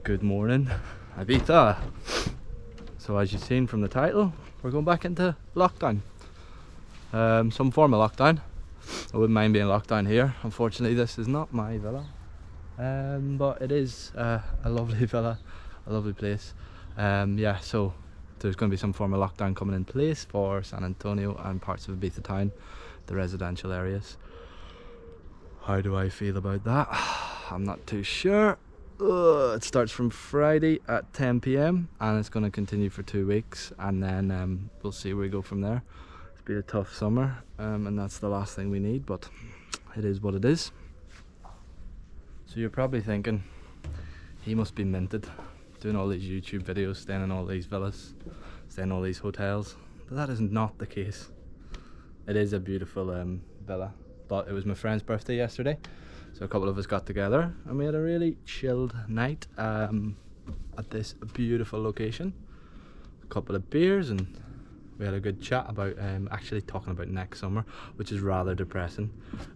Good morning, Ibiza. So as you've seen from the title, we're going back into lockdown. Some form of lockdown. I wouldn't mind being locked down here. Unfortunately, this is not my villa, but it is a lovely villa, a lovely place. Yeah, so there's going to be some form of lockdown coming in place for San Antonio and parts of Ibiza Town, the residential areas. How do I feel about that? I'm not too sure. It starts from Friday at 10 p.m. and it's going to continue for 2 weeks, and then we'll see where we go from there. It's been a tough summer, and that's the last thing we need, but it is what it is. So you're probably thinking, he must be minted, doing all these YouTube videos, staying in all these villas, staying in all these hotels. But that is not the case. It is a beautiful villa, but it was my friend's birthday yesterday. So a couple of us got together and we had a really chilled night at this beautiful location. A couple of beers and we had a good chat about actually talking about next summer, which is rather depressing.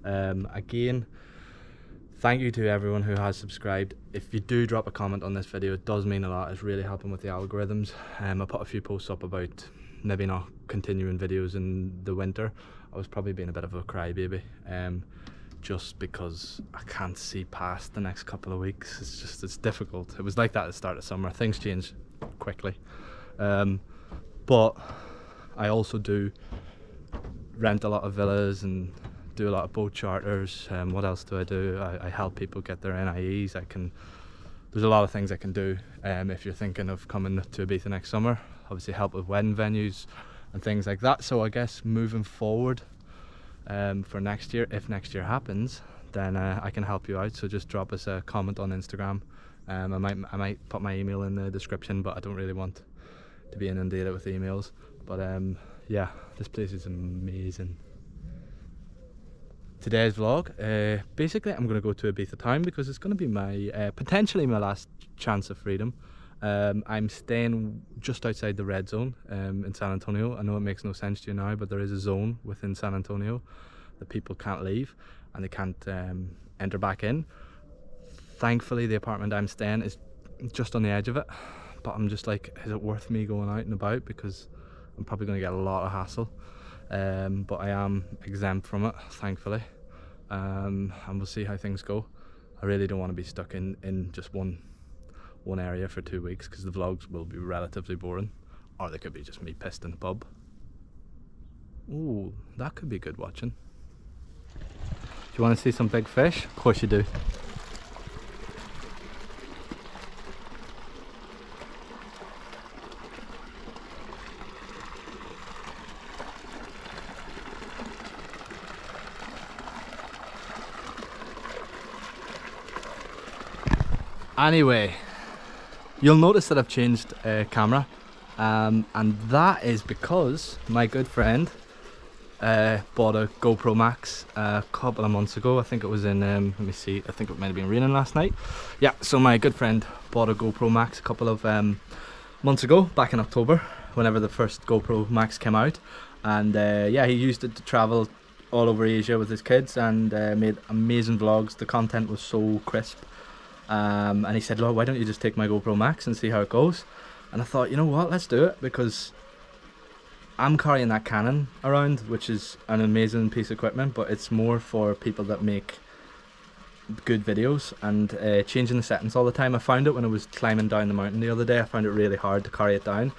Again, thank you to everyone who has subscribed. If you do drop a comment on this video, it does mean a lot. It's really helping with the algorithms. I put a few posts up about maybe not continuing videos in the winter. I was probably being a bit of a crybaby. Just because I can't see past the next couple of weeks. It's difficult. It was like that at the start of summer. Things change quickly. But I also do rent a lot of villas and do a lot of boat charters. What else do I do? I help people get their NIEs. There's a lot of things I can do if you're thinking of coming to Ibiza next summer. Obviously help with wedding venues and things like that. So I guess moving forward, for next year, if next year happens, then I can help you out. So just drop us a comment on Instagram. I might put my email in the description, but I don't really want to be inundated with emails. But yeah, this place is amazing. Today's vlog, basically I'm going to go to Ibiza Town because it's going to be my potentially my last chance of freedom. I'm staying just outside the red zone in San Antonio. I know it makes no sense to you now, but there is a zone within San Antonio that people can't leave and they can't enter back in. Thankfully, the apartment I'm staying is just on the edge of it, but I'm just like, is it worth me going out and about? Because I'm probably going to get a lot of hassle, but I am exempt from it, thankfully, and we'll see how things go. I really don't want to be stuck in just one area for 2 weeks because the vlogs will be relatively boring, or they could be just me pissed in the pub. Ooh, that could be good watching. Do you want to see some big fish? Of course you do. Anyway, you'll notice that I've changed camera, and that is because my good friend bought a GoPro Max a couple of months ago. I think it was in, let me see, I think it might have been raining last night. Yeah, so my good friend bought a GoPro Max a couple of months ago, back in October, whenever the first GoPro Max came out. And yeah, he used it to travel all over Asia with his kids and made amazing vlogs. The content was so crisp. And he said, "Lord, why don't you just take my GoPro Max and see how it goes?" And I thought, you know what, let's do it, because I'm carrying that Canon around, which is an amazing piece of equipment, but it's more for people that make good videos and changing the settings all the time. I found it when I was climbing down the mountain the other day. I found it really hard to carry it down,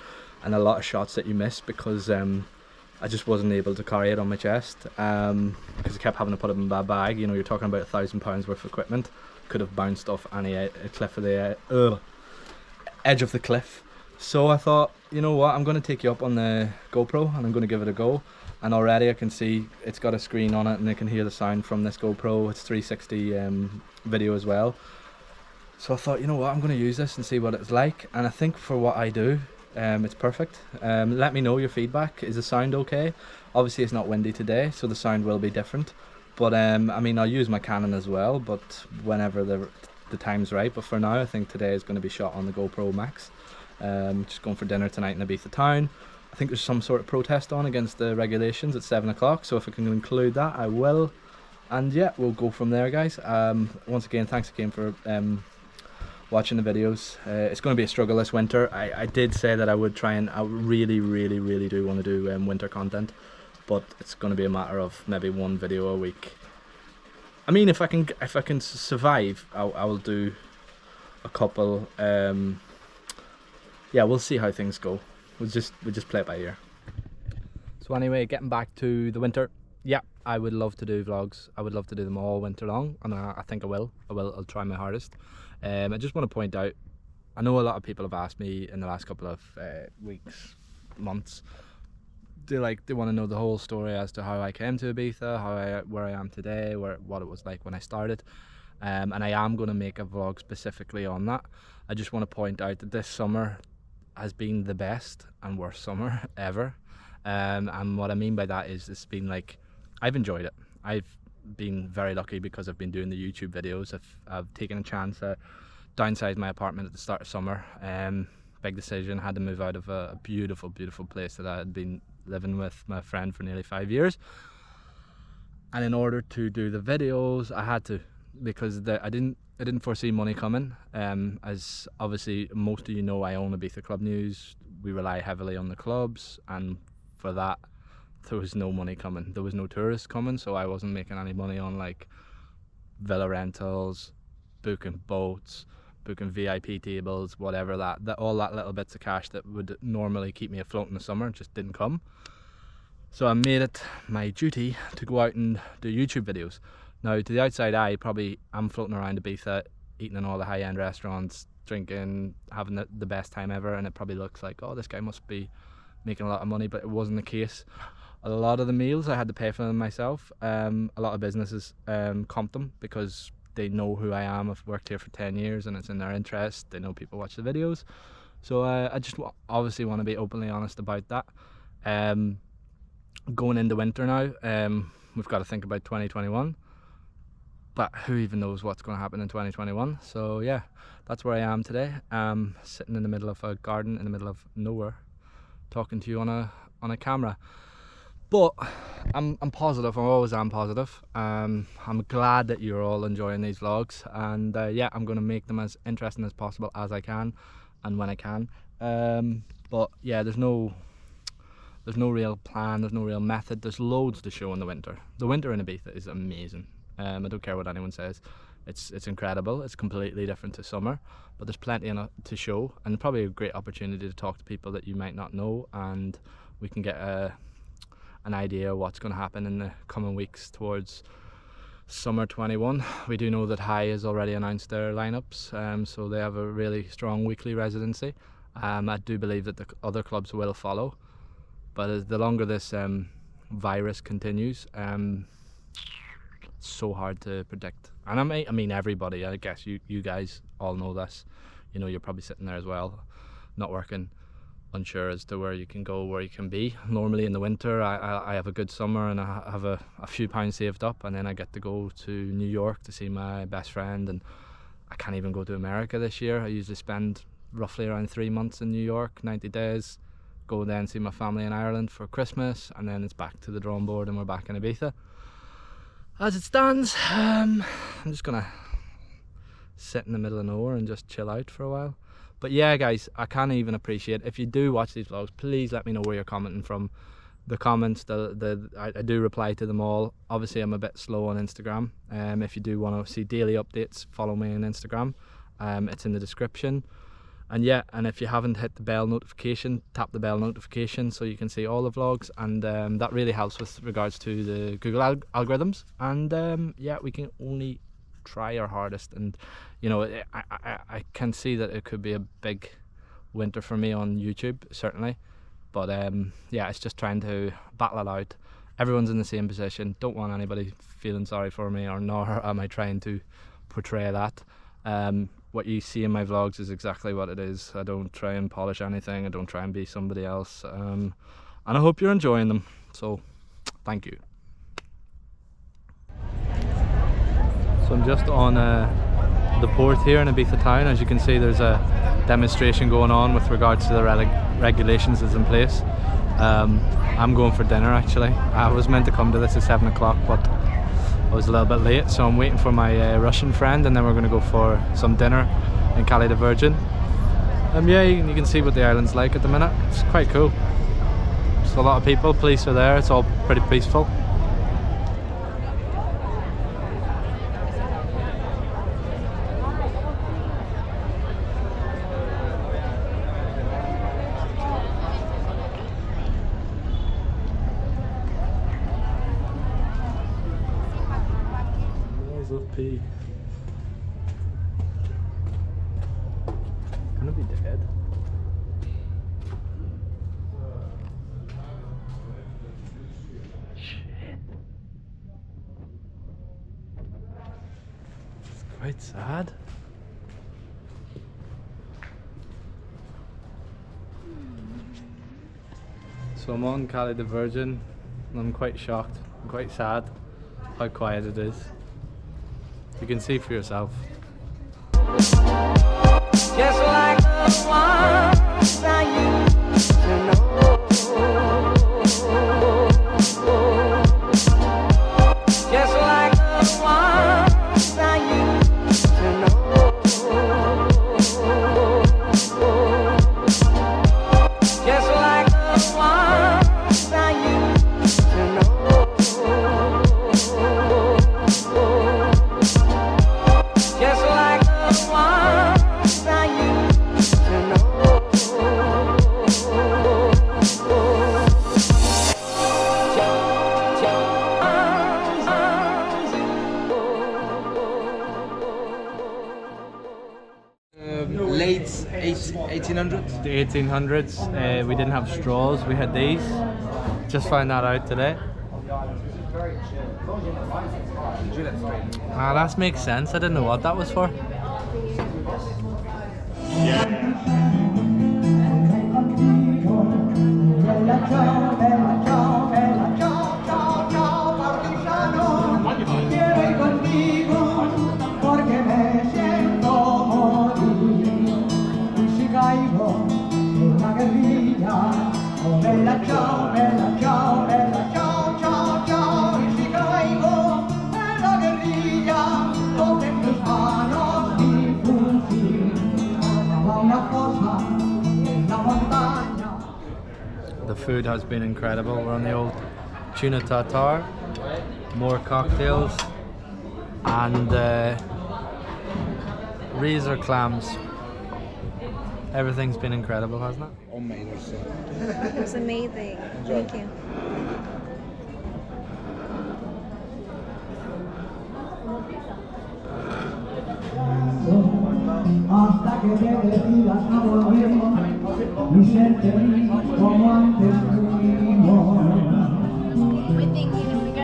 and a lot of shots that you miss because I just wasn't able to carry it on my chest, because I kept having to put it in my bag. You know, you're talking about £1,000 worth of equipment. Could have bounced off any cliff of the edge of the cliff. So I thought, you know what, I'm going to take you up on the GoPro and I'm going to give it a go. And already I can see it's got a screen on it and I can hear the sound from this GoPro. It's 360 video as well. So I thought, you know what, I'm going to use this and see what it's like. And I think for what I do, it's perfect. Let me know your feedback. Is the sound okay? Obviously it's not windy today, so the sound will be different. But I mean, I'll use my Canon as well, but whenever the time's right. But for now, I think today is going to be shot on the GoPro Max. Just going for dinner tonight in Ibiza Town. I think there's some sort of protest on against the regulations at 7 o'clock, so if I can include that, I will. And yeah, we'll go from there, guys. Once again, thanks again for watching the videos. It's going to be a struggle this winter. I did say that I would try, and I really do want to do winter content, but it's going to be a matter of maybe one video a week. I mean, if I can survive, I will do a couple. Yeah, we'll see how things go. We'll just play it by ear. So anyway, getting back to the winter. Yeah, I would love to do vlogs. I would love to do them all winter long, and I think I will. I'll try my hardest. I just want to point out, I know a lot of people have asked me in the last couple of weeks, months, they want to know the whole story as to how I came to Ibiza, where I am today, what it was like when I started. And I am going to make a vlog specifically on that. I just want to point out that this summer has been the best and worst summer ever. And what I mean by that is it's been like, I've enjoyed it. I've been very lucky because I've been doing the YouTube videos. I've taken a chance to downsize my apartment at the start of summer. Big decision, had to move out of a beautiful place that I had been living with my friend for nearly 5 years. And in order to do the videos, I had to, because I didn't foresee money coming. As obviously most of you know, I own Ibiza Club News. We rely heavily on the clubs, and for that there was no money coming. There was no tourists coming, so I wasn't making any money on like villa rentals, booking boats, booking VIP tables, whatever that all that little bits of cash that would normally keep me afloat in the summer just didn't come. So I made it my duty to go out and do YouTube videos. Now, to the outside eye, probably I'm floating around Ibiza, eating in all the high-end restaurants, drinking, having the best time ever, and it probably looks like, oh, this guy must be making a lot of money, but it wasn't the case. A lot of the meals I had to pay for them myself. A lot of businesses comp them because they know who I am. I've worked here for 10 years and it's in their interest. They know people watch the videos. So I just obviously want to be openly honest about that. Going into winter now, we've got to think about 2021. But who even knows what's going to happen in 2021? So yeah, that's where I am today. Sitting in the middle of a garden in the middle of nowhere, talking to you on a camera. But I'm positive. I always am positive. I'm glad that you're all enjoying these vlogs, and yeah, I'm going to make them as interesting as possible as I can, and when I can. But yeah, there's no real plan. There's no real method. There's loads to show in the winter. The winter in Ibiza is amazing. I don't care what anyone says. It's incredible. It's completely different to summer, but there's plenty to show, and probably a great opportunity to talk to people that you might not know, and we can get an idea of what's going to happen in the coming weeks towards summer 21. We do know that High has already announced their lineups, so they have a really strong weekly residency. I do believe that the other clubs will follow, but as the longer this virus continues, it's so hard to predict. And I mean everybody, I guess you guys all know this. You know, you're probably sitting there as well, not working, unsure as to where you can go, where you can be. Normally in the winter I have a good summer and I have a few pounds saved up, and then I get to go to New York to see my best friend, and I can't even go to America this year. I usually spend roughly around 3 months in New York, 90 days, go then see my family in Ireland for Christmas, and then it's back to the drawing board and we're back in Ibiza. As it stands, I'm just gonna sit in the middle of nowhere and just chill out for a while. But yeah, guys, I can't even appreciate, if you do watch these vlogs, please let me know where you're commenting from. The comments, I do reply to them all. Obviously I'm a bit slow on Instagram. If you do want to see daily updates, follow me on Instagram. It's in the description. And yeah, and if you haven't hit the bell notification, tap the bell notification so you can see all the vlogs, and that really helps with regards to the Google algorithms. And yeah, we can only try our hardest, and you know, I can see that it could be a big winter for me on YouTube, certainly, but yeah, it's just trying to battle it out. Everyone's in the same position, don't want anybody feeling sorry for me, or nor am I trying to portray that. What you see in my vlogs is exactly what it is. I don't try and polish anything, I don't try and be somebody else, and I hope you're enjoying them, so thank you. So I'm just on the port here in Ibiza Town. As you can see, there's a demonstration going on with regards to the regulations that's in place. I'm going for dinner actually. I was meant to come to this at 7 o'clock, but I was a little bit late, so I'm waiting for my Russian friend, and then we're going to go for some dinner in Cali the Virgin. Yeah, you can see what the island's like at the minute. It's quite cool. There's a lot of people, police are there, it's all pretty peaceful. Walls of pee. Gonna be dead. Shit. It's quite sad. So I'm on Cali the Virgin and I'm quite shocked. I'm quite sad how quiet it is. You can see for yourself. Just like the ones I used to know. Just like the ones I used to know. Just like the ones I used to know. Just like the ones I used to know. Late 1800s? The 1800s, we didn't have straws, we had these. Just found that out today. Ah, that makes sense. I didn't know what that was for. The food has been incredible. We're on the old tuna tartare, more cocktails, and razor clams. Everything's been incredible, hasn't it? It was amazing. Thank you. Hasta que te decidas a volver y ser feliz.